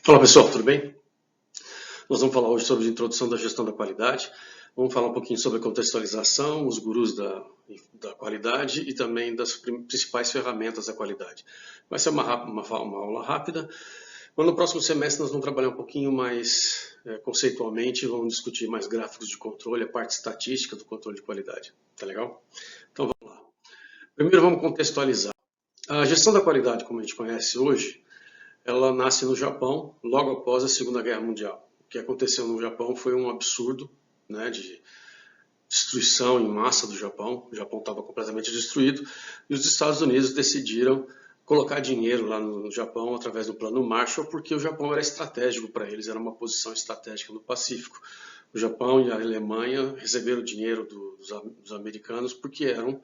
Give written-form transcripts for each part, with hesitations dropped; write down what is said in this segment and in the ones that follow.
Olá pessoal, tudo bem? Nós vamos falar hoje sobre a introdução da gestão da qualidade. Vamos falar um pouquinho sobre a contextualização, os gurus da qualidade e também das principais ferramentas da qualidade. Vai ser uma aula rápida, mas no próximo semestre nós vamos trabalhar um pouquinho mais conceitualmente, vamos discutir mais gráficos de controle, a parte estatística do controle de qualidade. Tá legal? Então vamos lá. Primeiro vamos contextualizar. A gestão da qualidade, como a gente conhece hoje, ela nasce no Japão, logo após a Segunda Guerra Mundial. O que aconteceu no Japão foi um absurdo, né, de destruição em massa do Japão. O Japão estava completamente destruído e os Estados Unidos decidiram colocar dinheiro lá no Japão através do Plano Marshall, porque o Japão era estratégico para eles, era uma posição estratégica no Pacífico. O Japão e a Alemanha receberam dinheiro dos americanos porque eram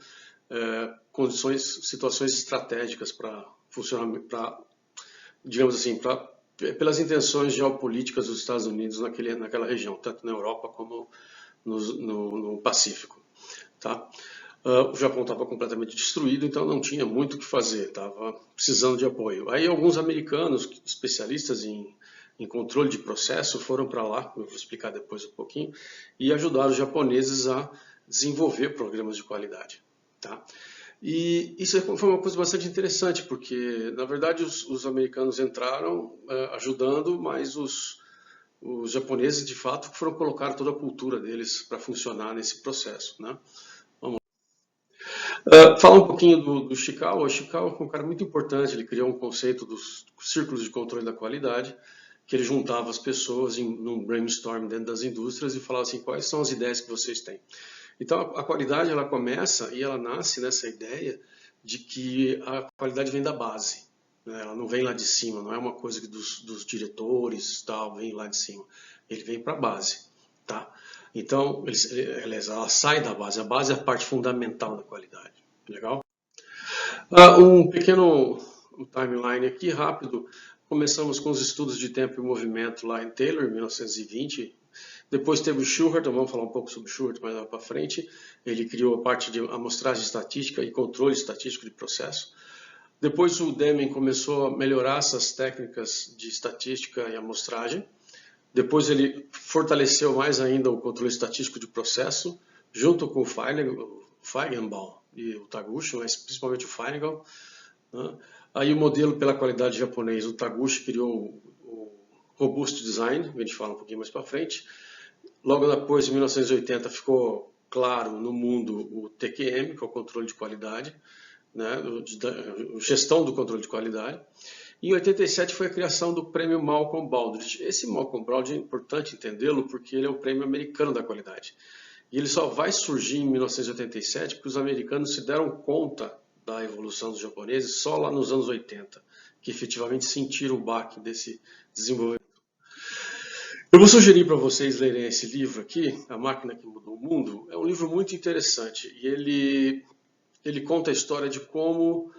situações estratégicas para funcionar, digamos assim, pelas intenções geopolíticas dos Estados Unidos naquela região, tanto na Europa como no Pacífico. Tá? O Japão estava completamente destruído, então não tinha muito o que fazer, estava precisando de apoio. Aí alguns americanos, especialistas em controle de processo, foram para lá, eu vou explicar depois um pouquinho, e ajudaram os japoneses a desenvolver programas de qualidade. Tá? E isso foi uma coisa bastante interessante, porque, na verdade, os americanos entraram ajudando, mas os japoneses, de fato, foram colocar toda a cultura deles para funcionar nesse processo. Né? Vamos lá. Falar um pouquinho do Ishikawa. O Ishikawa foi um cara muito importante, ele criou um conceito dos círculos de controle da qualidade, que ele juntava as pessoas num brainstorm dentro das indústrias e falava assim, quais são as ideias que vocês têm. Então a qualidade ela começa e ela nasce nessa ideia de que a qualidade vem da base, né? Ela não vem lá de cima, não é uma coisa que dos diretores tal vem lá de cima, ele vem para a base, tá? Então ela sai da base, a base é a parte fundamental da qualidade, legal? Um pequeno timeline aqui rápido. Começamos com os estudos de tempo e movimento lá em Taylor, em 1920. Depois teve o Shewhart, vamos falar um pouco sobre o Shewhart mais lá para frente. Ele criou a parte de amostragem estatística e controle estatístico de processo. Depois o Deming começou a melhorar essas técnicas de estatística e amostragem. Depois ele fortaleceu mais ainda o controle estatístico de processo, junto com o Feigenbaum e o Taguchi, mas principalmente o Feigenbaum. Né? Aí o modelo pela qualidade japonês, o Taguchi criou o Robust Design, a gente fala um pouquinho mais para frente. Logo depois, em 1980, ficou claro no mundo o TQM, que é o controle de qualidade, né, gestão do controle de qualidade. E em 87 foi a criação do prêmio Malcolm Baldrige. Esse Malcolm Baldrige é importante entendê-lo porque ele é o prêmio americano da qualidade. E ele só vai surgir em 1987 porque os americanos se deram conta da evolução dos japoneses só lá nos anos 80, que efetivamente sentiram o baque desse desenvolvimento. Eu vou sugerir para vocês lerem esse livro aqui, A Máquina que Mudou o Mundo. É um livro muito interessante e ele conta a história de como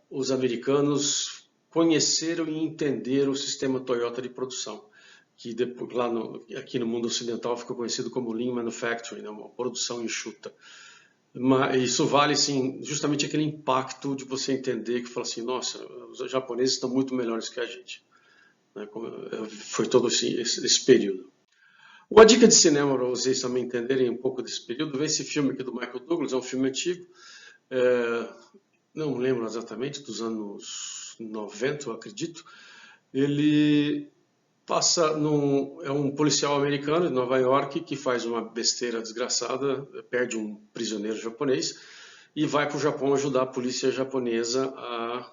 os americanos conheceram e entenderam o sistema Toyota de produção, que depois, aqui no mundo ocidental ficou conhecido como Lean Manufacturing, né, uma produção enxuta. Mas isso vale, assim, justamente aquele impacto de você entender que fala assim, nossa, os japoneses estão muito melhores que a gente. Né? Foi todo esse período. Uma dica de cinema para vocês também entenderem um pouco desse período, vê esse filme aqui do Michael Douglas, é um filme antigo, não lembro exatamente, dos anos 90, eu acredito. Ele é um policial americano de Nova York que faz uma besteira desgraçada, perde um prisioneiro japonês e vai para o Japão ajudar a polícia japonesa a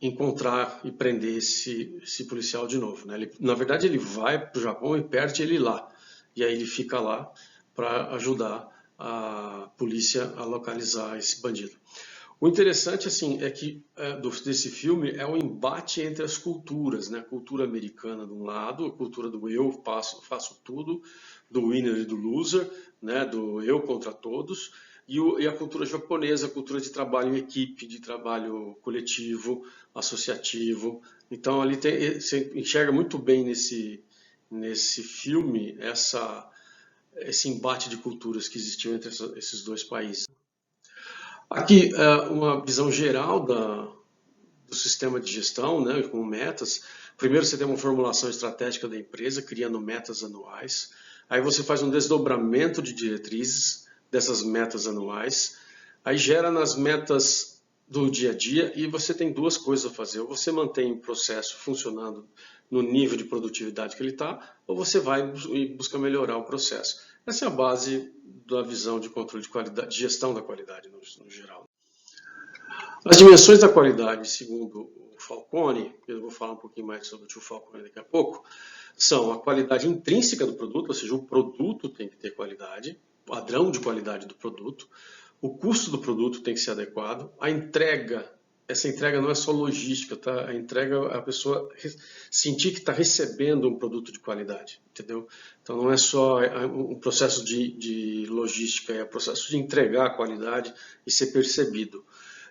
encontrar e prender esse policial de novo. Né? Na verdade, ele vai para o Japão e perde ele lá. E aí ele fica lá para ajudar a polícia a localizar esse bandido. O interessante assim, é que desse filme é o embate entre as culturas, né? A cultura americana de um lado, a cultura do eu faço tudo, do winner e do loser, né? Do eu contra todos, e a cultura japonesa, a cultura de trabalho em equipe, de trabalho coletivo, associativo. Então ali você enxerga muito bem nesse filme esse embate de culturas que existiu entre esses dois países. Aqui, uma visão geral sistema de gestão, né, com metas. Primeiro você tem uma formulação estratégica da empresa, criando metas anuais. Aí você faz um desdobramento de diretrizes dessas metas anuais. Aí gera nas metas do dia a dia e você tem duas coisas a fazer. Ou você mantém o processo funcionando no nível de produtividade que ele está, ou você vai e busca melhorar o processo. Essa é a base da visão de controle de qualidade, de gestão da qualidade no geral. As dimensões da qualidade, segundo o Falcone, eu vou falar um pouquinho mais sobre o tio Falcone daqui a pouco, são a qualidade intrínseca do produto, ou seja, o produto tem que ter qualidade, o padrão de qualidade do produto, o custo do produto tem que ser adequado, a entrega, essa entrega não é só logística, tá? A entrega é a pessoa sentir que está recebendo um produto de qualidade, entendeu? Então não é só um processo de logística, é o processo de entregar a qualidade e ser percebido.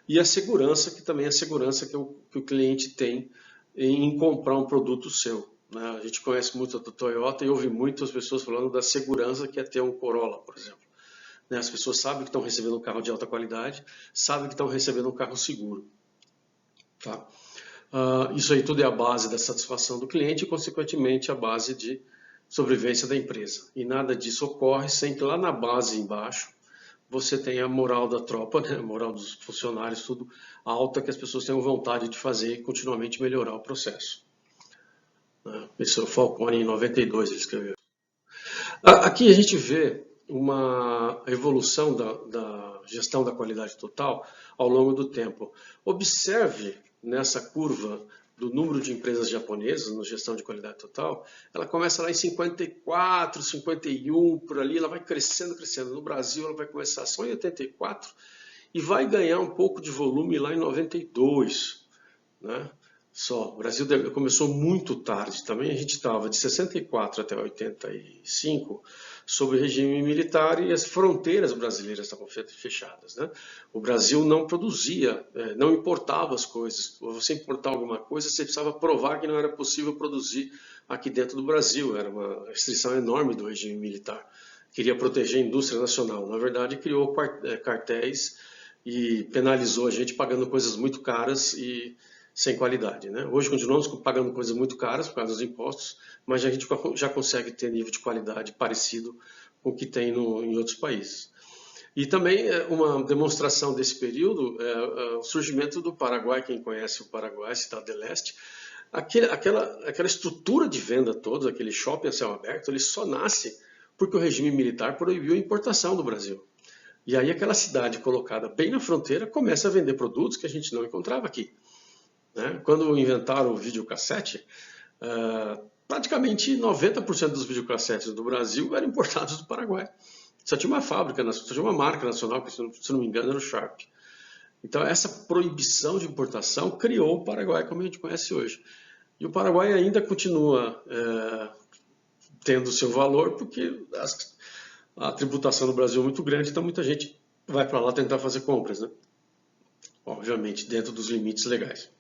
E a segurança, que também é a segurança que o cliente tem em comprar um produto seu. Né? A gente conhece muito a Toyota e ouve muitas pessoas falando da segurança que é ter um Corolla, por exemplo. Né? As pessoas sabem que estão recebendo um carro de alta qualidade, sabem que estão recebendo um carro seguro. Tá? Isso aí tudo é a base da satisfação do cliente e, consequentemente, a base de sobrevivência da empresa. E nada disso ocorre sem que lá na base embaixo você tenha a moral da tropa, né? A moral dos funcionários, tudo alta, que as pessoas tenham vontade de fazer e continuamente melhorar o processo. Esse é o Falcone em 92, ele escreveu. Aqui a gente vê uma evolução da gestão da qualidade total ao longo do tempo. Observe nessa curva do número de empresas japonesas na gestão de qualidade total, ela começa lá em 54, 51, por ali, ela vai crescendo, crescendo. No Brasil ela vai começar só em 84 e vai ganhar um pouco de volume lá em 92, né? Só. O Brasil começou muito tarde também, a gente estava de 64 até 85 sob regime militar e as fronteiras brasileiras estavam fechadas. Né? O Brasil não produzia, não importava as coisas. Para você importar alguma coisa, você precisava provar que não era possível produzir aqui dentro do Brasil. Era uma restrição enorme do regime militar. Queria proteger a indústria nacional. Na verdade, criou cartéis e penalizou a gente pagando coisas muito caras e sem qualidade. Né? Hoje continuamos pagando coisas muito caras por causa dos impostos, mas a gente já consegue ter nível de qualidade parecido com o que tem em outros países. E também uma demonstração desse período é o surgimento do Paraguai. Quem conhece o Paraguai, Cidade do Leste, aquela estrutura de venda toda, aquele shopping a céu aberto, ele só nasce porque o regime militar proibiu a importação do Brasil. E aí aquela cidade colocada bem na fronteira começa a vender produtos que a gente não encontrava aqui. Né? Quando inventaram o videocassete, praticamente 90% dos videocassetes do Brasil eram importados do Paraguai. Só tinha uma fábrica, só tinha uma marca nacional, que se não me engano era o Sharp. Então essa proibição de importação criou o Paraguai como a gente conhece hoje. E o Paraguai ainda continua tendo seu valor, porque a tributação no Brasil é muito grande, então muita gente vai para lá tentar fazer compras, né? Obviamente dentro dos limites legais.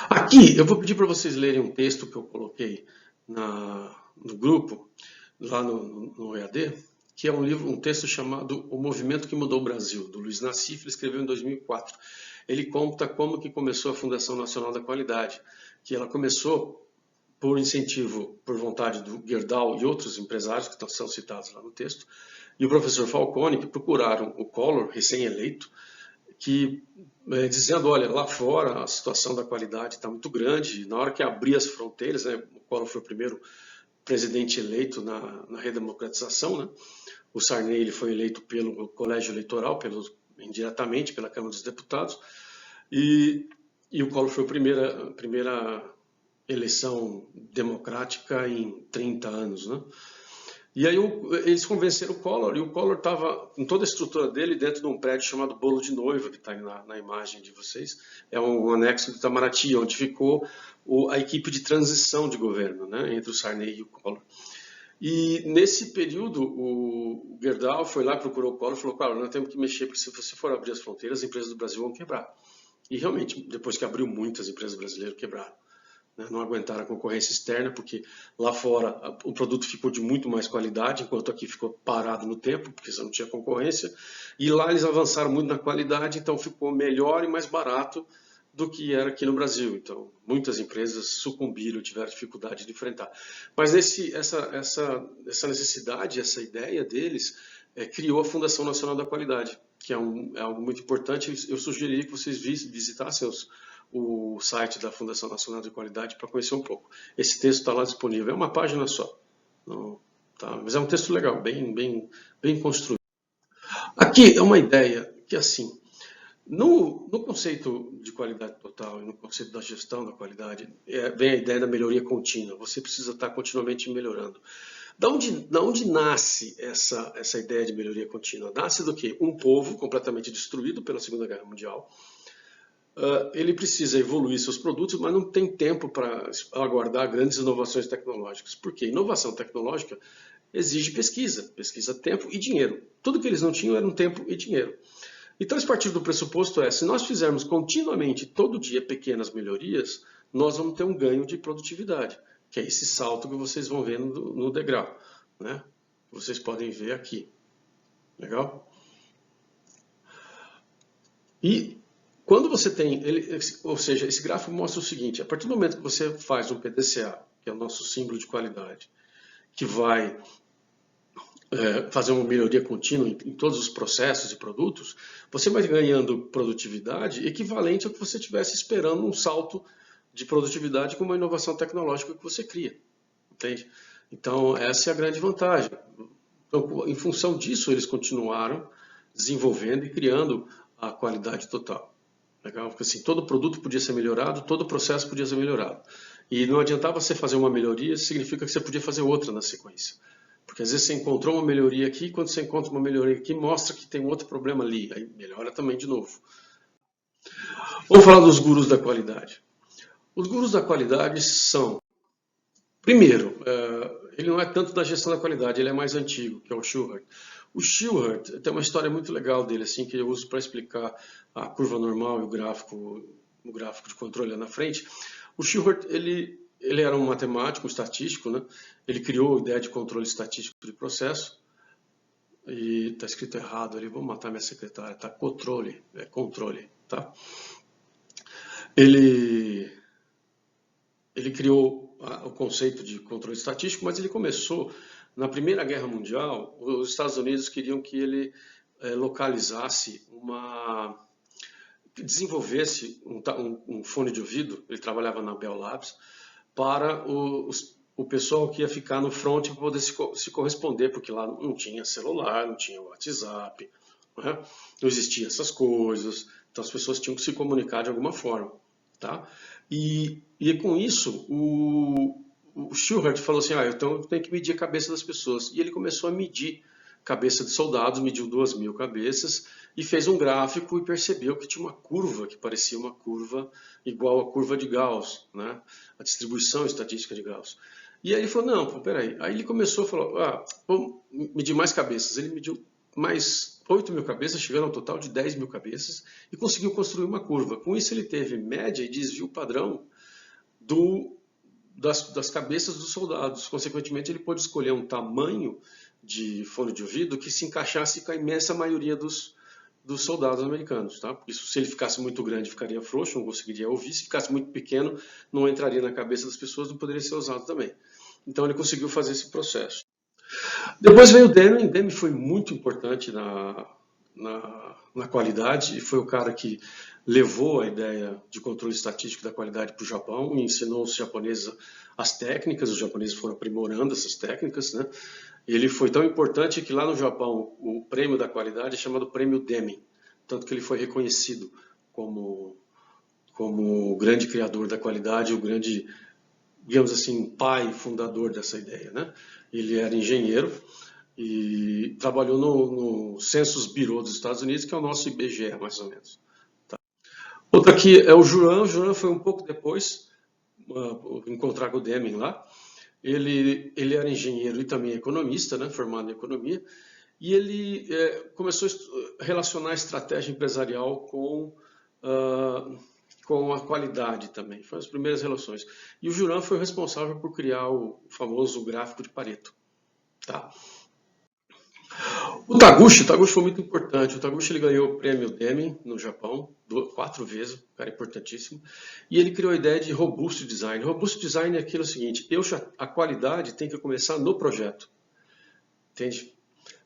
Aqui eu vou pedir para vocês lerem um texto que eu coloquei no grupo, lá no EAD, que é um texto chamado O Movimento que Mudou o Brasil, do Luiz Nassif, ele escreveu em 2004. Ele conta como que começou a Fundação Nacional da Qualidade, que ela começou por incentivo, por vontade do Gerdau e outros empresários que são citados lá no texto, e o professor Falcone, que procuraram o Collor, recém-eleito, que dizendo, olha, lá fora a situação da qualidade está muito grande, na hora que abrir as fronteiras, né, o Collor foi o primeiro presidente eleito na redemocratização, né? O Sarney ele foi eleito pelo colégio eleitoral, indiretamente pela Câmara dos Deputados, e o Collor foi a primeira eleição democrática em 30 anos, né? E aí eles convenceram o Collor, e o Collor estava com toda a estrutura dele dentro de um prédio chamado Bolo de Noiva, que está na imagem de vocês. É um anexo do Itamaraty, onde ficou a equipe de transição de governo, né, entre o Sarney e o Collor. E nesse período, o Gerdau foi lá, procurou o Collor e falou, Collor, nós temos que mexer, porque se você for abrir as fronteiras, as empresas do Brasil vão quebrar. E realmente, depois que abriu, muitas empresas brasileiras quebraram. Não aguentaram a concorrência externa, porque lá fora o produto ficou de muito mais qualidade, enquanto aqui ficou parado no tempo, porque você não tinha concorrência. E lá eles avançaram muito na qualidade, então ficou melhor e mais barato do que era aqui no Brasil. Então, muitas empresas sucumbiram, tiveram dificuldade de enfrentar. Mas essa necessidade, essa ideia deles, criou a Fundação Nacional da Qualidade, que é algo muito importante. Eu sugeriria que vocês visitassem o site da Fundação Nacional de Qualidade para conhecer um pouco. Esse texto está lá disponível, é uma página só. Não, tá? Mas é um texto legal, bem construído. Aqui é uma ideia que, assim, no conceito de qualidade total e no conceito da gestão da qualidade, vem a ideia da melhoria contínua. Você precisa estar continuamente melhorando. Da onde nasce essa ideia de melhoria contínua? Nasce do quê? Um povo completamente destruído pela Segunda Guerra Mundial. Ele precisa evoluir seus produtos, mas não tem tempo para aguardar grandes inovações tecnológicas. Por quê? Inovação tecnológica exige pesquisa, tempo e dinheiro. Tudo que eles não tinham era um tempo e dinheiro. Então, esse partir do pressuposto se nós fizermos continuamente, todo dia, pequenas melhorias, nós vamos ter um ganho de produtividade, que é esse salto que vocês vão ver no degrau, né? Vocês podem ver aqui. Legal? E quando você tem, ou seja, esse gráfico mostra o seguinte: a partir do momento que você faz um PDCA, que é o nosso símbolo de qualidade, que vai fazer uma melhoria contínua em todos os processos e produtos, você vai ganhando produtividade equivalente ao que você estivesse esperando um salto de produtividade com uma inovação tecnológica que você cria, entende? Então, essa é a grande vantagem. Então, em função disso, eles continuaram desenvolvendo e criando a qualidade total. Legal? Porque assim, todo produto podia ser melhorado, todo processo podia ser melhorado. E não adiantava você fazer uma melhoria, significa que você podia fazer outra na sequência. Porque às vezes você encontrou uma melhoria aqui, e quando você encontra uma melhoria aqui, mostra que tem um outro problema ali, aí melhora também de novo. Vamos falar dos gurus da qualidade. Os gurus da qualidade são, primeiro, ele não é tanto da gestão da qualidade, ele é mais antigo, que é o Shewhart. O Shewhart tem uma história muito legal dele, assim, que eu uso para explicar a curva normal e o gráfico de controle lá na frente. O Shewhart, ele era um matemático, um estatístico, né? Ele criou a ideia de controle estatístico de processo. E está escrito errado ali, vou matar minha secretária, tá? Controle, é controle, tá? Ele criou o conceito de controle estatístico, mas ele começou na Primeira Guerra Mundial. Os Estados Unidos queriam que ele localizasse desenvolvesse um fone de ouvido. Ele trabalhava na Bell Labs para o pessoal que ia ficar no front para poder se corresponder, porque lá não tinha celular, não tinha WhatsApp, não existiam essas coisas, então as pessoas tinham que se comunicar de alguma forma, tá? E com isso, o Shewhart falou assim, então eu tenho que medir a cabeça das pessoas. E ele começou a medir cabeça de soldados, mediu 2.000 cabeças e fez um gráfico e percebeu que tinha uma curva que parecia uma curva igual à curva de Gauss, né? A distribuição estatística de Gauss. E aí ele falou, não, peraí. Aí ele começou a falar, vamos medir mais cabeças. Ele mediu mais 8.000 cabeças, chegando ao total de 10.000 cabeças, e conseguiu construir uma curva. Com isso ele teve média e desvio padrão das cabeças dos soldados. Consequentemente, ele pôde escolher um tamanho de fone de ouvido que se encaixasse com a imensa maioria dos soldados americanos. Tá? Isso, se ele ficasse muito grande, ficaria frouxo, não conseguiria ouvir. Se ficasse muito pequeno, não entraria na cabeça das pessoas, não poderia ser usado também. Então, ele conseguiu fazer esse processo. Depois veio o Deming. Deming foi muito importante na qualidade e foi o cara que levou a ideia de controle estatístico da qualidade para o Japão e ensinou os japoneses as técnicas. Os japoneses foram aprimorando essas técnicas, né? E ele foi tão importante que lá no Japão o prêmio da qualidade é chamado prêmio Deming, tanto que ele foi reconhecido como o grande criador da qualidade, o grande, digamos assim, pai fundador dessa ideia, né? Ele era engenheiro e trabalhou no Census Bureau dos Estados Unidos, que é o nosso IBGE, mais ou menos. Tá? Outra aqui é o Juran. O Juran foi um pouco depois encontrar com o Deming lá. Ele era engenheiro e também economista, né, formado em economia, e ele começou a relacionar a estratégia empresarial com a qualidade também. Foram as primeiras relações. E o Juran foi o responsável por criar o famoso gráfico de Pareto. Tá? O Taguchi foi muito importante. O Taguchi ele ganhou o prêmio Deming no Japão, 4 vezes, um cara importantíssimo. E ele criou a ideia de Robust Design. Robust Design é aquilo seguinte: a qualidade tem que começar no projeto, entende?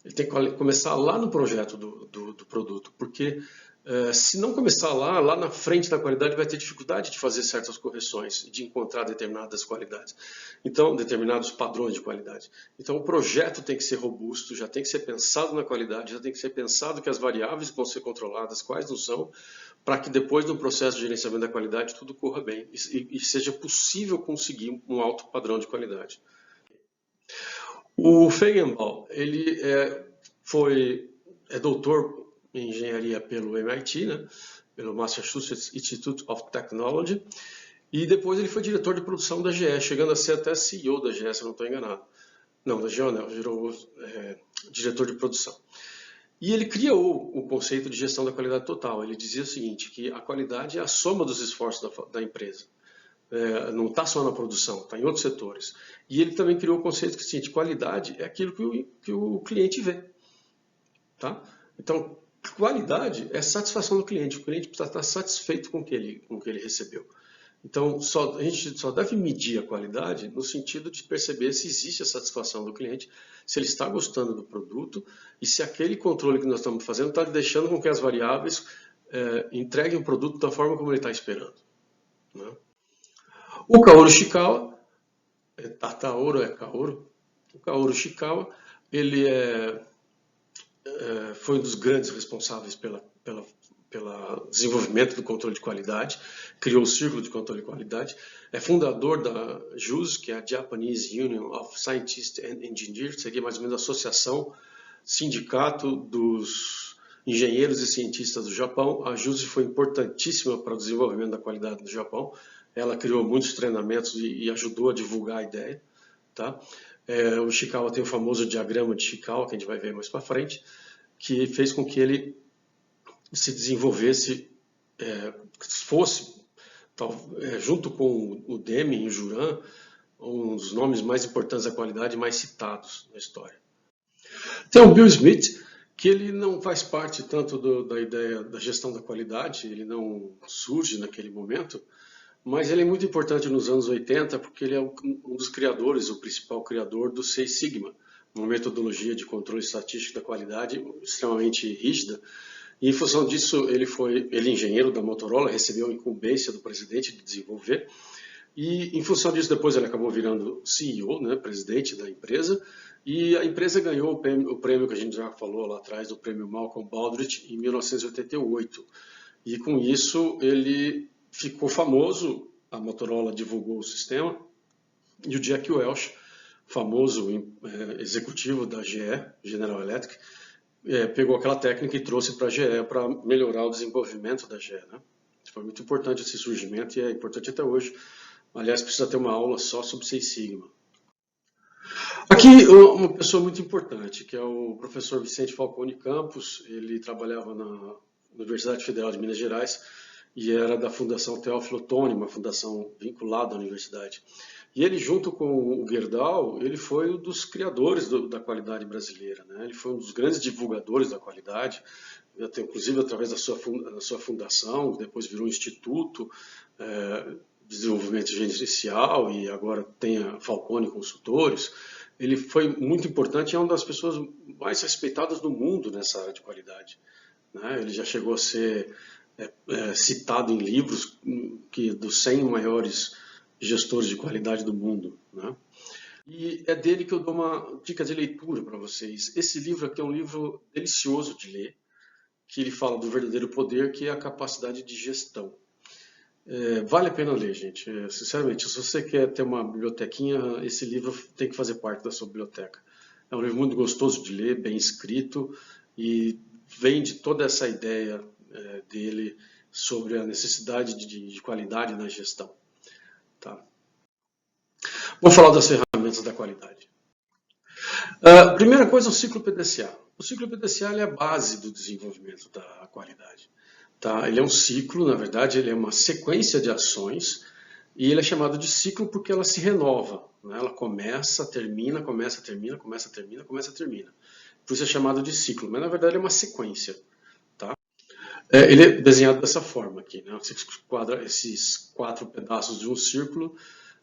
Ele tem que começar lá no projeto do produto, porque se não começar lá na frente da qualidade, vai ter dificuldade de fazer certas correções, de encontrar determinadas qualidades, então determinados padrões de qualidade. Então o projeto tem que ser robusto, já tem que ser pensado na qualidade, já tem que ser pensado que as variáveis vão ser controladas, quais não são, para que depois do processo de gerenciamento da qualidade tudo corra bem e seja possível conseguir um alto padrão de qualidade. O Feigenbaum, ele é doutor em engenharia pelo MIT, né, pelo Massachusetts Institute of Technology, e depois ele foi diretor de produção da GE, chegando a ser até CEO da GE, se eu não estou enganado. Não, da GE não, virou diretor de produção. E ele criou o conceito de gestão da qualidade total. Ele dizia o seguinte, que a qualidade é a soma dos esforços da empresa. Não está só na produção, está em outros setores. E ele também criou o conceito que é o seguinte: qualidade é aquilo que o cliente vê. Tá? Então, qualidade é satisfação do cliente. O cliente precisa estar satisfeito com o que ele recebeu. Então, a gente só deve medir a qualidade no sentido de perceber se existe a satisfação do cliente, se ele está gostando do produto e se aquele controle que nós estamos fazendo está deixando com que as variáveis entreguem o produto da forma como ele está esperando. Né? O Kaoru Ishikawa, Tataoro é Kaoru, o Kaoru Ishikawa, ele foi um dos grandes responsáveis pelo desenvolvimento do controle de qualidade, criou o Círculo de Controle de Qualidade, é fundador da JUS, que é a Japanese Union of Scientists and Engineers, seria mais ou menos a associação, sindicato dos engenheiros e cientistas do Japão. A JUS foi importantíssima para o desenvolvimento da qualidade no Japão. Ela criou muitos treinamentos e ajudou a divulgar a ideia. Tá? O Ishikawa tem o famoso diagrama de Ishikawa, que a gente vai ver mais para frente, que fez com que ele se desenvolvesse, fosse, junto com o Deming e o Juran, um dos nomes mais importantes da qualidade, mais citados na história. Tem o Bill Smith, que ele não faz parte tanto da ideia da gestão da qualidade, ele não surge naquele momento, mas ele é muito importante nos anos 80 porque ele é um dos criadores, o principal criador do Seis Sigma, uma metodologia de controle estatístico da qualidade extremamente rígida. E em função disso, ele é engenheiro da Motorola, recebeu a incumbência do presidente de desenvolver. E em função disso, depois ele acabou virando CEO, né, presidente da empresa. E a empresa ganhou o prêmio que a gente já falou lá atrás, o prêmio Malcolm Baldrige, em 1988. E com isso, ele ficou famoso, a Motorola divulgou o sistema, e o Jack Welch, famoso executivo da GE, General Electric, pegou aquela técnica e trouxe para a GE para melhorar o desenvolvimento da GE. Né? Foi muito importante esse surgimento e é importante até hoje. Aliás, precisa ter uma aula só sobre Seis Sigma. Aqui, uma pessoa muito importante, que é o professor Vicente Falcone Campos. Ele trabalhava na Universidade Federal de Minas Gerais e era da Fundação Teófilo Otoni, uma fundação vinculada à universidade. E ele, junto com o Gerdau, ele foi um dos criadores da qualidade brasileira. Né? Ele foi um dos grandes divulgadores da qualidade, inclusive através da sua fundação, depois virou um instituto de desenvolvimento gerencial e agora tem a Falcone Consultores. Ele foi muito importante e é uma das pessoas mais respeitadas do mundo nessa área de qualidade. Né? Ele já chegou a ser citado em livros dos 100 maiores gestores de qualidade do mundo. Né? E é dele que eu dou uma dica de leitura para vocês. Esse livro aqui é um livro delicioso de ler, que ele fala do verdadeiro poder, que é a capacidade de gestão. Vale a pena ler, gente. Sinceramente, se você quer ter uma bibliotequinha, esse livro tem que fazer parte da sua biblioteca. É um livro muito gostoso de ler, bem escrito, e vem de toda essa ideia dele sobre a necessidade de qualidade na gestão. Tá? Vamos falar das ferramentas da qualidade. Primeira coisa, o ciclo PDCA. O ciclo PDCA é a base do desenvolvimento da qualidade. Tá? Ele é um ciclo, na verdade, ele é uma sequência de ações E ele é chamado de ciclo porque ela se renova, né? Ela começa, termina, começa, termina, começa, termina, começa, termina. Por isso é chamado de ciclo, mas na verdade é uma sequência. Tá? Ele é desenhado dessa forma aqui, né? Você quadra esses 4 pedaços de um círculo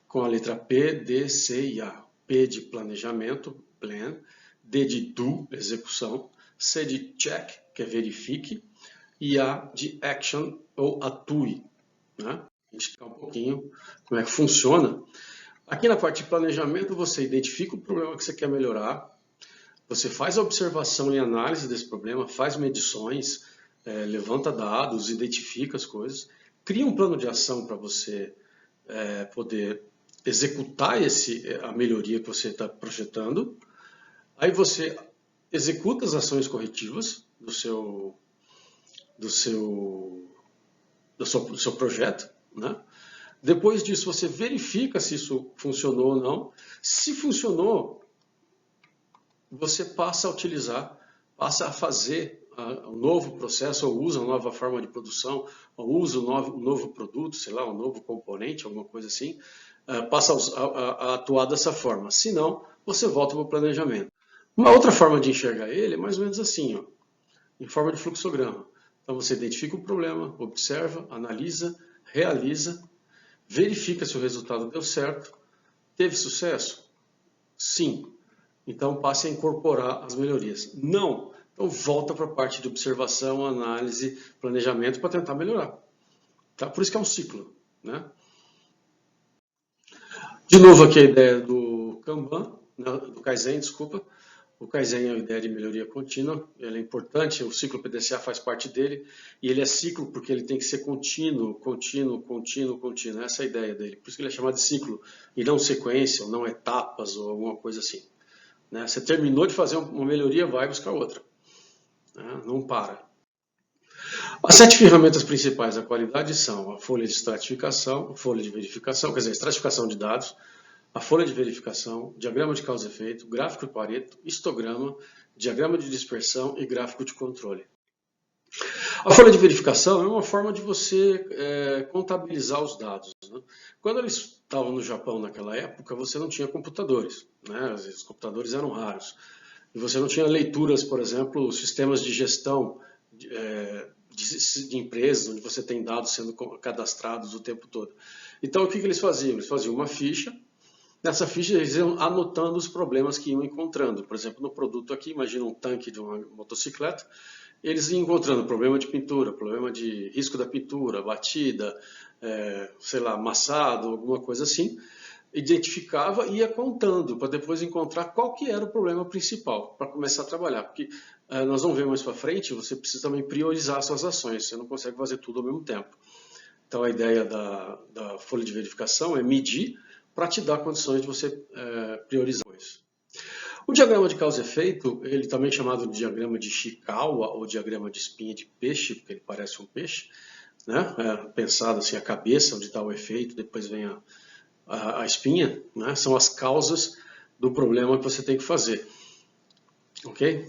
com a letra P, D, C e A. P de planejamento, plan, D de do, execução, C de check, que é verifique, e A de action, ou atue. Né? A gente explicar um pouquinho como é que funciona. Aqui na parte de planejamento, você identifica o problema que você quer melhorar, você faz a observação e análise desse problema, faz medições, levanta dados, identifica as coisas, cria um plano de ação para você poder executar a melhoria que você está projetando. Aí você executa as ações corretivas do seu projeto, né? Depois disso, você verifica se isso funcionou ou não. Se funcionou, você passa a utilizar, passa a fazer um novo processo, ou usa uma nova forma de produção, ou usa um novo produto, sei lá, um novo componente, alguma coisa assim, passa a atuar dessa forma. Se não, você volta para o planejamento. Uma outra forma de enxergar ele é mais ou menos assim, ó, em forma de fluxograma. Então você identifica o problema, observa, analisa, realiza, verifica se o resultado deu certo. Teve sucesso? Sim. Então passe a incorporar as melhorias. Não. Então volta para a parte de observação, análise, planejamento para tentar melhorar. Tá? Por isso que é um ciclo. Né? De novo aqui a ideia do Kanban, do Kaizen, desculpa. O Kaizen é a ideia de melhoria contínua, ele é importante, o ciclo PDCA faz parte dele, e ele é ciclo porque ele tem que ser contínuo, contínuo, contínuo, contínuo. Essa é a ideia dele. Por isso que ele é chamado de ciclo, e não sequência, ou não etapas, ou alguma coisa assim. Né? Você terminou de fazer uma melhoria, vai buscar outra. Né? Não para. As 7 ferramentas principais da qualidade são a folha de estratificação, a folha de verificação, quer dizer, estratificação de dados, a folha de verificação, diagrama de causa e efeito, gráfico de Pareto, histograma, diagrama de dispersão e gráfico de controle. A folha de verificação é uma forma de você contabilizar os dados. Né? Quando eles estavam no Japão naquela época, você não tinha computadores, né? Os computadores eram raros. E você não tinha leituras, por exemplo, sistemas de gestão de empresas, onde você tem dados sendo cadastrados o tempo todo. Então, o que eles faziam? Eles faziam uma ficha. Nessa ficha eles iam anotando os problemas que iam encontrando. Por exemplo, no produto aqui, imagina um tanque de uma motocicleta, eles iam encontrando problema de pintura, problema de risco da pintura, batida, sei lá, amassado, alguma coisa assim. Identificava e ia contando para depois encontrar qual que era o problema principal para começar a trabalhar. Porque nós vamos ver mais para frente, você precisa também priorizar suas ações, você não consegue fazer tudo ao mesmo tempo. Então a ideia da folha de verificação é medir para te dar condições de você priorizar isso. O diagrama de causa e efeito, ele também é chamado de diagrama de Ishikawa ou diagrama de espinha de peixe, porque ele parece um peixe, né? Pensado assim, a cabeça, onde está o efeito, depois vem a espinha, né? São as causas do problema que você tem que fazer. Ok?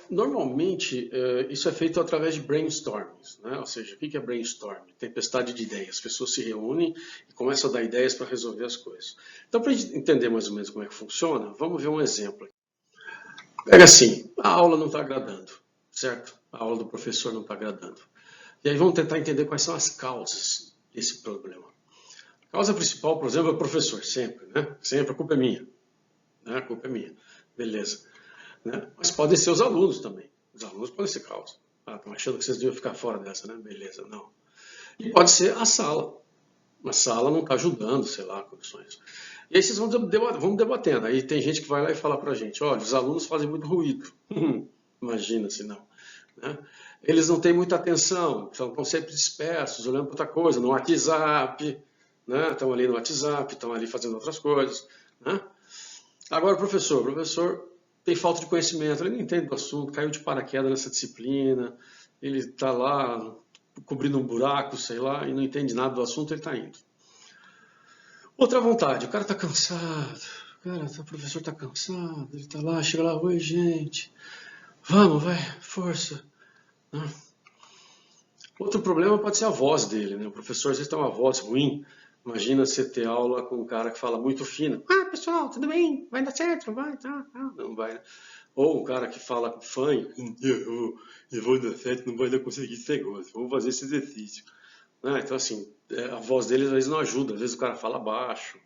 Normalmente, isso é feito através de brainstormings, né? Ou seja, o que é brainstorming? Tempestade de ideias. As pessoas se reúnem e começam a dar ideias para resolver as coisas. Então, para a gente entender mais ou menos como é que funciona, vamos ver um exemplo. Pega assim, a aula não está agradando, certo? A aula do professor não está agradando. E aí vamos tentar entender quais são as causas desse problema. A causa principal, por exemplo, é o professor, sempre, né? Sempre a culpa é minha. Né? A culpa é minha. Beleza. Né? Mas podem ser os alunos também. Os alunos podem ser causa. Estão achando que vocês deviam ficar fora dessa, né? Beleza, não. E pode ser a sala. A sala não está ajudando, sei lá, condições. E aí vocês vão debatendo. Aí tem gente que vai lá e fala para a gente, olha, os alunos fazem muito ruído. Imagina se não. Né? Eles não têm muita atenção, estão sempre dispersos, olhando para outra coisa, no WhatsApp, né? Estão ali no WhatsApp, estão ali fazendo outras coisas. Né? Agora, o professor tem falta de conhecimento, ele não entende do assunto, caiu de paraquedas nessa disciplina, ele está lá cobrindo um buraco, sei lá, e não entende nada do assunto, ele está indo. Outra vontade, o cara está cansado, o professor está cansado, ele está lá, chega lá, oi gente, vamos, vai, força. Outro problema pode ser a voz dele, né? O professor às vezes tem uma voz ruim, Imagina você ter aula com um cara que fala muito fino. Ah, pessoal, tudo bem? Vai dar certo? Vai, tá, tá. Não vai, né? Ou um cara que fala com fanho. Eu vou dar certo, não vai dar conseguir esse negócio. Vamos fazer esse exercício. Né? Então, assim, a voz dele às vezes não ajuda. Às vezes o cara fala baixo.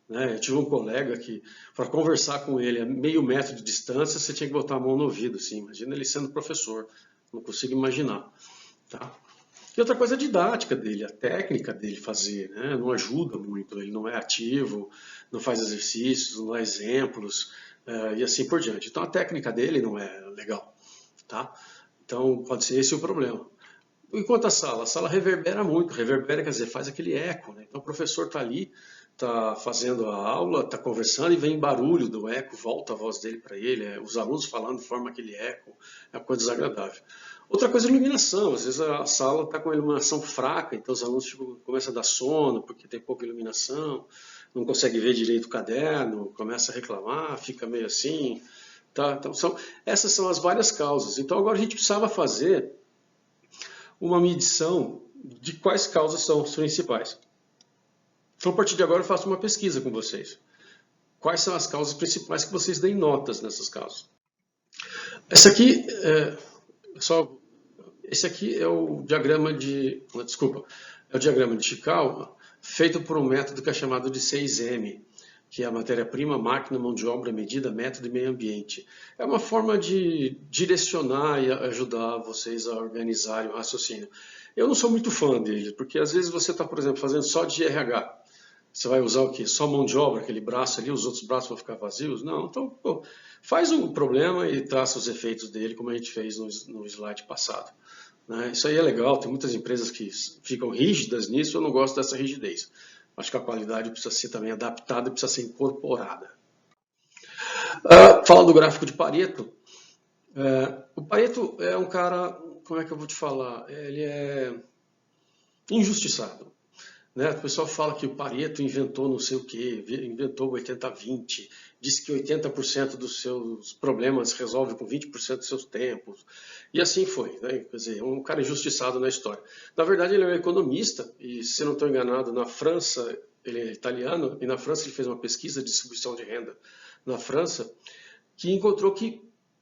Né? Eu tive um colega que, para conversar com ele a meio metro de distância, você tinha que botar a mão no ouvido. Assim. Imagina ele sendo professor. Não consigo imaginar. Tá? E outra coisa é a didática dele, a técnica dele fazer, né? Não ajuda muito, ele não é ativo, não faz exercícios, não dá exemplos, e assim por diante. Então a técnica dele não é legal, tá? Então pode ser esse o problema. Enquanto a sala reverbera muito, reverbera quer dizer, faz aquele eco, né? Então o professor está ali, está fazendo a aula, está conversando e vem barulho do eco, volta a voz dele para ele, os alunos falando forma aquele eco, é uma coisa desagradável. Outra coisa é a iluminação, às vezes a sala está com a iluminação fraca, então os alunos começam a dar sono porque tem pouca iluminação, não consegue ver direito o caderno, começa a reclamar, fica meio assim, tá? Então essas são as várias causas. Então agora a gente precisava fazer uma medição de quais causas são as principais. Então, a partir de agora, eu faço uma pesquisa com vocês. Quais são as causas principais que vocês deem notas nessas causas? Esse aqui esse aqui é o diagrama de, desculpa, é o diagrama de Chicago, feito por um método que é chamado de 6M, que é a matéria-prima, máquina, mão de obra, medida, método e meio ambiente. É uma forma de direcionar e ajudar vocês a organizarem o raciocínio. Eu não sou muito fã dele, porque às vezes você está, por exemplo, fazendo só de RH. Você vai usar o quê? Só mão de obra, aquele braço ali, os outros braços vão ficar vazios? Não, então, pô, faz o problema e traça os efeitos dele, como a gente fez no slide passado. Né? Isso aí é legal, tem muitas empresas que ficam rígidas nisso, eu não gosto dessa rigidez. Acho que a qualidade precisa ser também adaptada e precisa ser incorporada. Falando do gráfico de Pareto, o Pareto é um cara, como é que eu vou te falar? Ele é injustiçado. Né? O pessoal fala que o Pareto inventou não sei o que, inventou o 80-20, diz que 80% dos seus problemas resolve com 20% dos seus tempos. E assim foi, né? Quer dizer, um cara injustiçado na história. Na verdade, ele é um economista, e se não estou enganado, na França, ele é italiano, e na França ele fez uma pesquisa de distribuição de renda na França, que encontrou que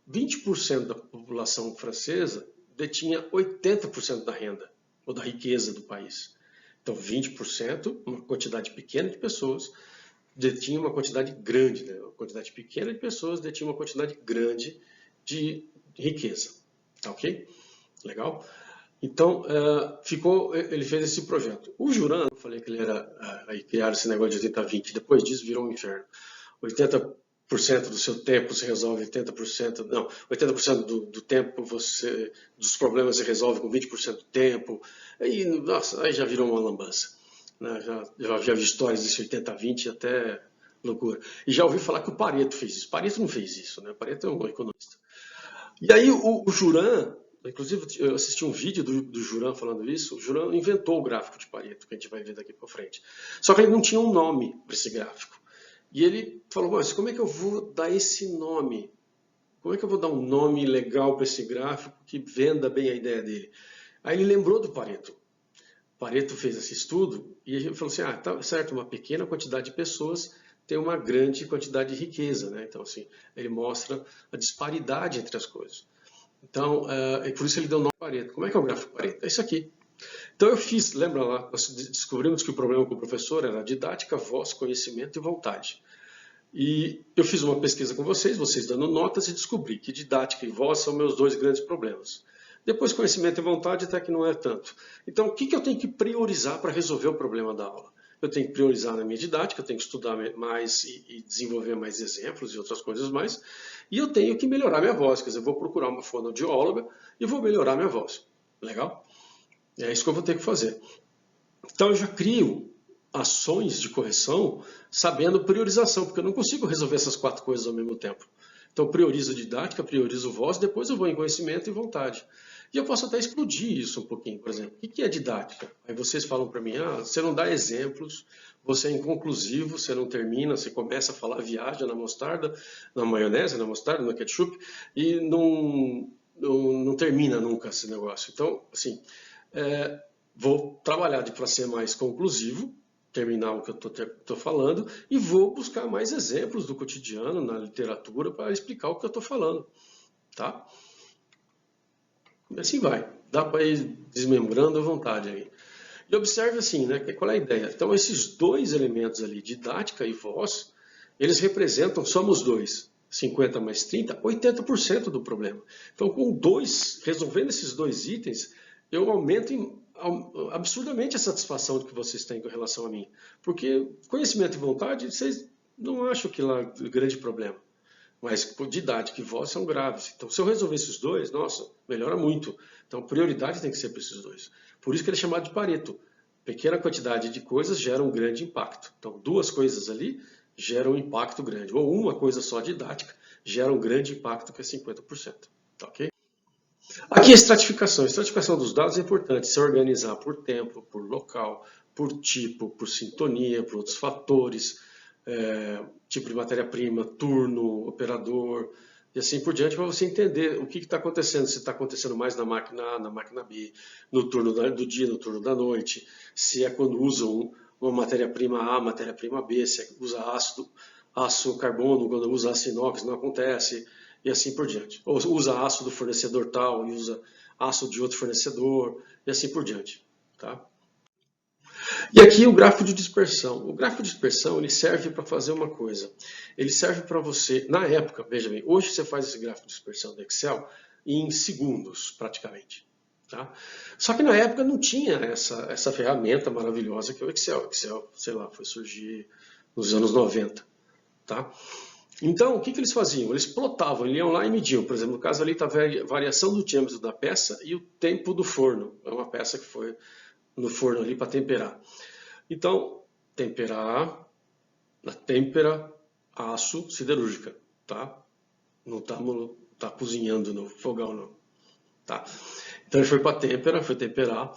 20% da população francesa detinha 80% da renda, ou da riqueza do país. Então, 20%, uma quantidade pequena de pessoas, detinha uma quantidade grande, né? Uma quantidade pequena de pessoas detinha uma quantidade grande de riqueza. Tá ok? Legal? Então, ele fez esse projeto. O Juran, eu falei que ele era, aí criaram esse negócio de 80-20, depois disso virou um inferno. 80% do seu tempo se resolve 80%, não, 80% do tempo dos problemas se resolve com 20% do tempo, aí, nossa, aí já virou uma lambança. Né? Já vi histórias desse 80-20 até loucura. E já ouvi falar que o Pareto fez isso. Pareto não fez isso, né? Pareto é um economista. E aí o Juran, inclusive eu assisti um vídeo do Juran falando isso, o Juran inventou o gráfico de Pareto, que a gente vai ver daqui para frente. Só que ele não tinha um nome para esse gráfico. E ele falou, mas como é que eu vou dar esse nome? Como é que eu vou dar um nome legal para esse gráfico que venda bem a ideia dele? Aí ele lembrou do Pareto. Pareto fez esse estudo e ele falou assim, tá certo, uma pequena quantidade de pessoas tem uma grande quantidade de riqueza, né? Então, assim, ele mostra a disparidade entre as coisas. Então, por isso ele deu o nome Pareto. Como é que é o gráfico Pareto? É isso aqui. Então eu fiz, lembra lá, nós descobrimos que o problema com o professor era didática, voz, conhecimento e vontade. E eu fiz uma pesquisa com vocês dando notas e descobri que didática e voz são meus dois grandes problemas. Depois conhecimento e vontade até que não é tanto. Então o que eu tenho que priorizar para resolver o problema da aula? Eu tenho que priorizar na minha didática, eu tenho que estudar mais e desenvolver mais exemplos e outras coisas mais. E eu tenho que melhorar minha voz, quer dizer, eu vou procurar uma fonoaudióloga e vou melhorar minha voz. Legal? É isso que eu vou ter que fazer. Então eu já crio ações de correção sabendo priorização, porque eu não consigo resolver essas 4 coisas ao mesmo tempo. Então priorizo didática, priorizo voz, depois eu vou em conhecimento e vontade. E eu posso até explodir isso um pouquinho, por exemplo. O que é didática? Aí vocês falam para mim, você não dá exemplos, você é inconclusivo, você não termina, você começa a falar, viaja na mostarda, na maionese, na mostarda, no ketchup, e não termina nunca esse negócio. Então, assim, vou trabalhar para ser mais conclusivo, terminar o que eu estou falando e vou buscar mais exemplos do cotidiano na literatura para explicar o que eu estou falando, tá? E assim vai. Dá para ir desmembrando à vontade aí. E observe assim, né? Qual é a ideia? Então, esses dois elementos ali, didática e voz, eles representam, somos dois, 50 mais 30, 80% do problema. Então, resolvendo esses dois itens, eu aumento absurdamente a satisfação que vocês têm com relação a mim. Porque conhecimento e vontade, vocês não acham que lá é grande problema. Mas didática e voz são graves. Então, se eu resolver esses dois, nossa, melhora muito. Então, prioridade tem que ser para esses dois. Por isso que ele é chamado de Pareto. Pequena quantidade de coisas gera um grande impacto. Então, duas coisas ali geram um impacto grande. Ou uma coisa só didática gera um grande impacto, que é 50%. Tá, ok? Aqui a estratificação. A estratificação dos dados é importante. Se organizar por tempo, por local, por tipo, por sintonia, por outros fatores, tipo de matéria-prima, turno, operador, e assim por diante, para você entender o que está acontecendo, se está acontecendo mais na máquina A, na máquina B, no turno do dia, no turno da noite, se é quando usam uma matéria-prima A, matéria-prima B, se usa aço carbono, quando usa aço inox, não acontece, e assim por diante. Ou usa aço do fornecedor tal e usa aço de outro fornecedor, e assim por diante. Tá? E aqui o gráfico de dispersão. O gráfico de dispersão ele serve para fazer uma coisa. Ele serve para você, na época, veja bem, hoje você faz esse gráfico de dispersão do Excel em segundos, praticamente. Tá? Só que na época não tinha essa ferramenta maravilhosa que é o Excel. O Excel, sei lá, foi surgir nos anos 90. Tá? Então, o que eles faziam? Eles plotavam, eles iam lá e mediam. Por exemplo, no caso ali está a variação do diâmetro da peça e o tempo do forno. É uma peça que foi no forno ali para temperar. Então, temperar, na têmpera, aço, siderúrgica, tá? Não tá cozinhando no fogão, não. Tá? Então ele foi para a têmpera, foi temperar.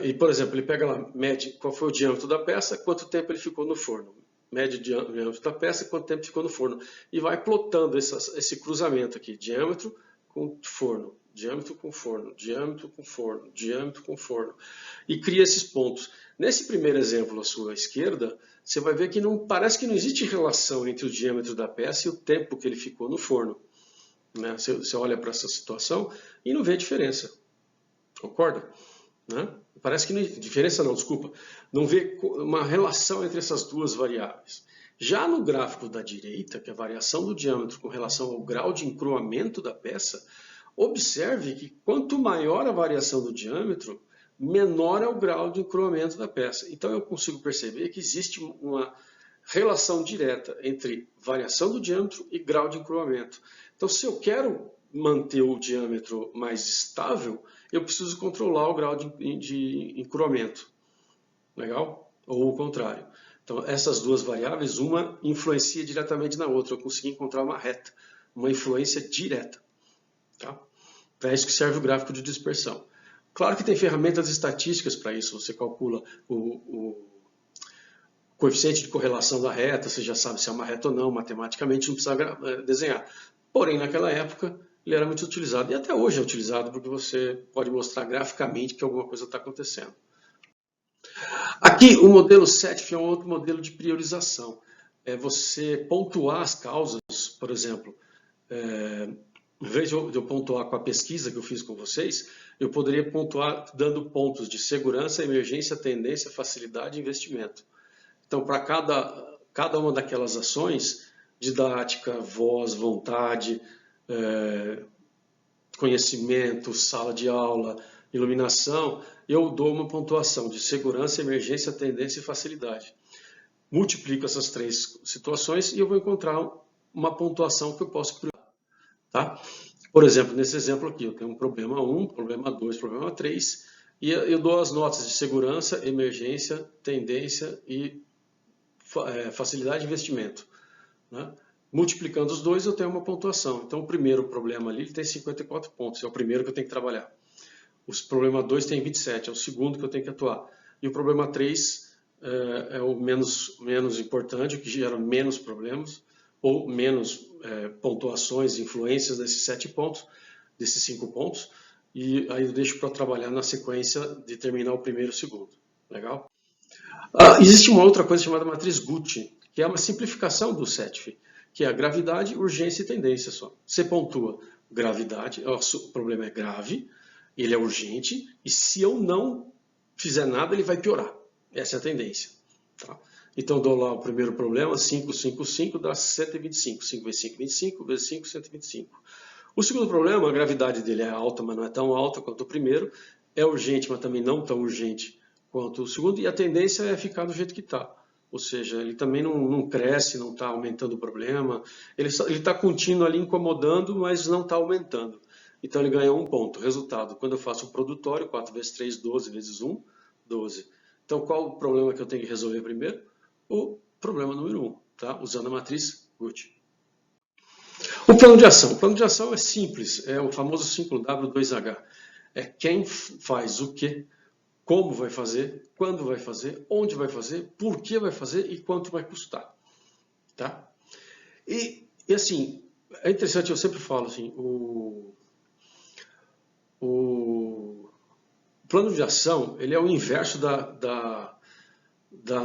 E, por exemplo, ele pega lá, mede qual foi o diâmetro da peça, quanto tempo ele ficou no forno. Mede o diâmetro da peça, quanto tempo ficou no forno. E vai plotando esse cruzamento aqui, diâmetro com forno, diâmetro com forno, diâmetro com forno, diâmetro com forno. E cria esses pontos. Nesse primeiro exemplo à sua esquerda, você vai ver que parece que não existe relação entre o diâmetro da peça e o tempo que ele ficou no forno. Né? Você olha para essa situação e não vê diferença. Concorda? Né? Parece que não diferença não, desculpa. Não vê uma relação entre essas duas variáveis. Já no gráfico da direita, que é a variação do diâmetro com relação ao grau de encruamento da peça, observe que quanto maior a variação do diâmetro, menor é o grau de encruamento da peça. Então eu consigo perceber que existe uma relação direta entre variação do diâmetro e grau de encruamento. Então, se eu quero manter o diâmetro mais estável, eu preciso controlar o grau de encruamento. Legal? Ou o contrário. Então, essas duas variáveis, uma influencia diretamente na outra. Eu consegui encontrar uma reta, uma influência direta. Tá? Para isso que serve o gráfico de dispersão. Claro que tem ferramentas estatísticas para isso. Você calcula o coeficiente de correlação da reta, você já sabe se é uma reta ou não, matematicamente não precisa desenhar. Porém, naquela época, ele era muito utilizado, e até hoje é utilizado, porque você pode mostrar graficamente que alguma coisa está acontecendo. Aqui, o modelo SETF é um outro modelo de priorização. É você pontuar as causas, por exemplo, em vez de eu pontuar com a pesquisa que eu fiz com vocês, eu poderia pontuar dando pontos de segurança, emergência, tendência, facilidade e investimento. Então, para cada uma daquelas ações, didática, voz, vontade, conhecimento, sala de aula, iluminação, eu dou uma pontuação de segurança, emergência, tendência e facilidade. Multiplico essas três situações e eu vou encontrar uma pontuação que eu posso priorizar. Tá? Por exemplo, nesse exemplo aqui, eu tenho um problema 1, problema 2, problema 3, e eu dou as notas de segurança, emergência, tendência e facilidade de investimento. Né? Multiplicando os dois, eu tenho uma pontuação. Então, o primeiro problema ali ele tem 54 pontos, é o primeiro que eu tenho que trabalhar. O problema 2 tem 27, é o segundo que eu tenho que atuar. E o problema 3 é o menos importante, o que gera menos problemas, ou menos pontuações, influências desses 7 pontos, desses 5 pontos, e aí eu deixo para trabalhar na sequência de terminar o primeiro e o segundo. Legal? Existe uma outra coisa chamada matriz Gucci, que é uma simplificação do SETF, que é a gravidade, urgência e tendência só. Você pontua gravidade, o problema é grave, ele é urgente, e se eu não fizer nada, ele vai piorar. Essa é a tendência. Tá? Então, dou lá o primeiro problema, 5, 5, 5, dá 125. 5 vezes 5, 25, vezes 5, 125. O segundo problema, a gravidade dele é alta, mas não é tão alta quanto o primeiro. É urgente, mas também não tão urgente quanto o segundo. E a tendência é ficar do jeito que está. Ou seja, ele também não cresce, não está aumentando o problema. Ele está contínuo ali incomodando, mas não está aumentando. Então ele ganha um ponto. Resultado, quando eu faço o produtório, 4 vezes 3, 12, vezes 1, 12. Então qual o problema que eu tenho que resolver primeiro? O problema número 1, tá? Usando a matriz Gucci. O plano de ação. O plano de ação é simples, é o famoso 5W2H. É quem faz o quê, como vai fazer, quando vai fazer, onde vai fazer, por que vai fazer e quanto vai custar. Tá? E assim, é interessante, eu sempre falo assim, o plano de ação ele é o inverso da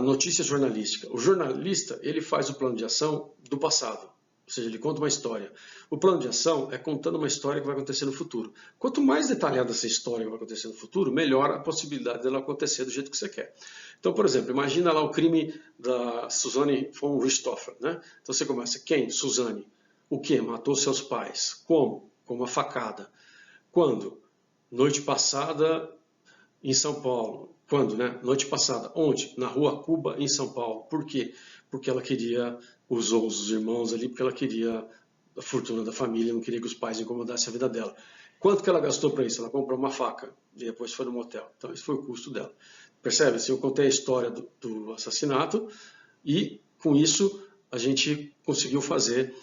notícia jornalística. O jornalista ele faz o plano de ação do passado. Ou seja, ele conta uma história. O plano de ação é contando uma história que vai acontecer no futuro. Quanto mais detalhada essa história que vai acontecer no futuro, melhor a possibilidade dela acontecer do jeito que você quer. Então, por exemplo, imagina lá o crime da Suzanne von Richthofen, né? Então você começa, quem? Suzanne. O que? Matou seus pais. Como? Com uma facada. Quando? Noite passada em São Paulo. Quando, né? Noite passada. Onde? Na Rua Cuba, em São Paulo. Por quê? Porque ela queria, usou os irmãos ali, porque ela queria a fortuna da família, não queria que os pais incomodassem a vida dela. Quanto que ela gastou para isso? Ela comprou uma faca e depois foi no motel. Então, esse foi o custo dela. Percebe? Assim, eu contei a história do assassinato e, com isso, a gente conseguiu fazer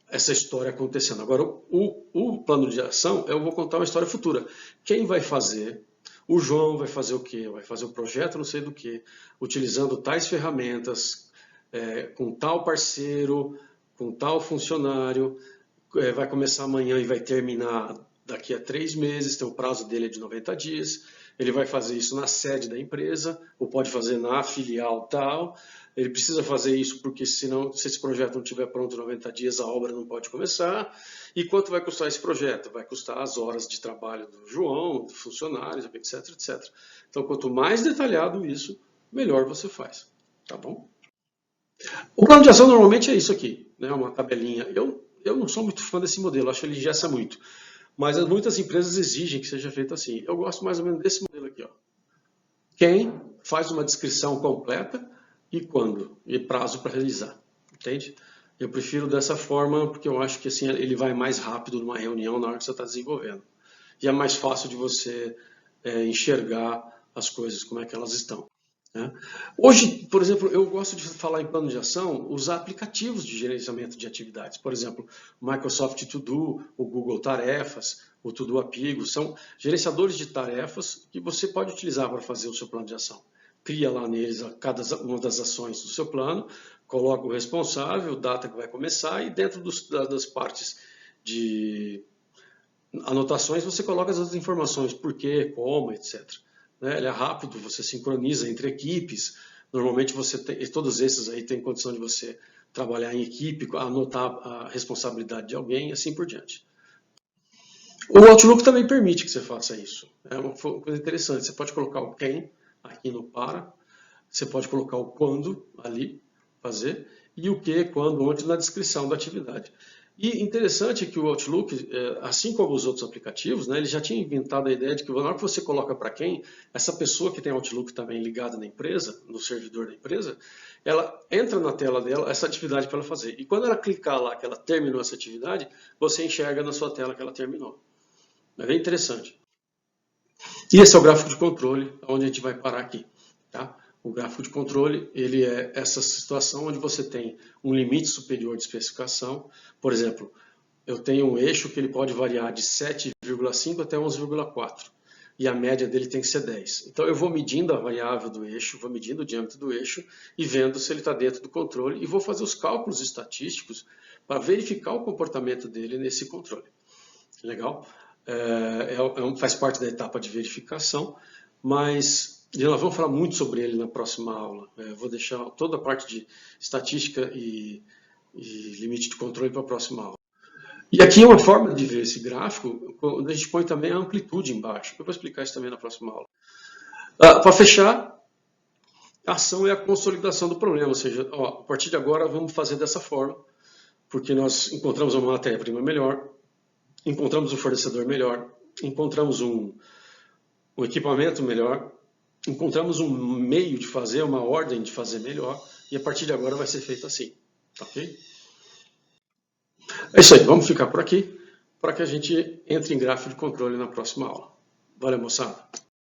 essa história acontecendo. Agora, o plano de ação, eu vou contar uma história futura. Quem vai fazer? O João vai fazer o quê? Vai fazer o projeto não sei do que, utilizando tais ferramentas, com tal parceiro, com tal funcionário, vai começar amanhã e vai terminar daqui a 3 meses, tem o prazo dele é de 90 dias, ele vai fazer isso na sede da empresa, ou pode fazer na filial tal, ele precisa fazer isso porque senão, se esse projeto não estiver pronto em 90 dias, a obra não pode começar. E quanto vai custar esse projeto? Vai custar as horas de trabalho do João, dos funcionários, etc, etc. Então, quanto mais detalhado isso, melhor você faz. Tá bom? O plano de ação normalmente é isso aqui, né? Uma tabelinha. Eu não sou muito fã desse modelo, acho que ele engessa muito. Mas muitas empresas exigem que seja feito assim. Eu gosto mais ou menos desse modelo aqui, ó. Quem faz uma descrição completa e quando, e prazo para realizar, entende? Eu prefiro dessa forma porque eu acho que assim ele vai mais rápido numa reunião na hora que você está desenvolvendo. E é mais fácil de você enxergar as coisas, como é que elas estão. Né? Hoje, por exemplo, eu gosto de falar em plano de ação, usar aplicativos de gerenciamento de atividades. Por exemplo, o Microsoft To Do, o Google Tarefas, o To Do Apigo, são gerenciadores de tarefas que você pode utilizar para fazer o seu plano de ação. Cria lá neles cada uma das ações do seu plano, coloca o responsável, data que vai começar e dentro das partes de anotações você coloca as informações, por quê, como, etc. Ele é rápido, você sincroniza entre equipes. Normalmente você tem, todos esses aí tem condição de você trabalhar em equipe, anotar a responsabilidade de alguém e assim por diante. O Outlook também permite que você faça isso. É uma coisa interessante. Você pode colocar o quem aqui no para, você pode colocar o quando ali, fazer, e o que, quando, onde na descrição da atividade. E interessante que o Outlook, assim como os outros aplicativos, né, ele já tinha inventado a ideia de que na hora que você coloca para quem, essa pessoa que tem Outlook também ligada na empresa, no servidor da empresa, ela entra na tela dela essa atividade para ela fazer. E quando ela clicar lá que ela terminou essa atividade, você enxerga na sua tela que ela terminou. É bem interessante. E esse é o gráfico de controle, onde a gente vai parar aqui. Tá? O gráfico de controle, ele é essa situação onde você tem um limite superior de especificação. Por exemplo, eu tenho um eixo que ele pode variar de 7,5 até 11,4. E a média dele tem que ser 10. Então eu vou medindo a variável do eixo, vou medindo o diâmetro do eixo e vendo se ele está dentro do controle e vou fazer os cálculos estatísticos para verificar o comportamento dele nesse controle. Legal? Faz parte da etapa de verificação, mas E nós vamos falar muito sobre ele na próxima aula. Vou deixar toda a parte de estatística e limite de controle para a próxima aula. E aqui é uma forma de ver esse gráfico, onde a gente põe também a amplitude embaixo. Eu vou explicar isso também na próxima aula. Para fechar, a ação é a consolidação do problema, ou seja, a partir de agora vamos fazer dessa forma, porque nós encontramos uma matéria-prima melhor, encontramos um fornecedor melhor, encontramos um equipamento melhor, encontramos um meio de fazer, uma ordem de fazer melhor, e a partir de agora vai ser feito assim, ok? É isso aí, vamos ficar por aqui, para que a gente entre em gráfico de controle na próxima aula. Valeu, moçada!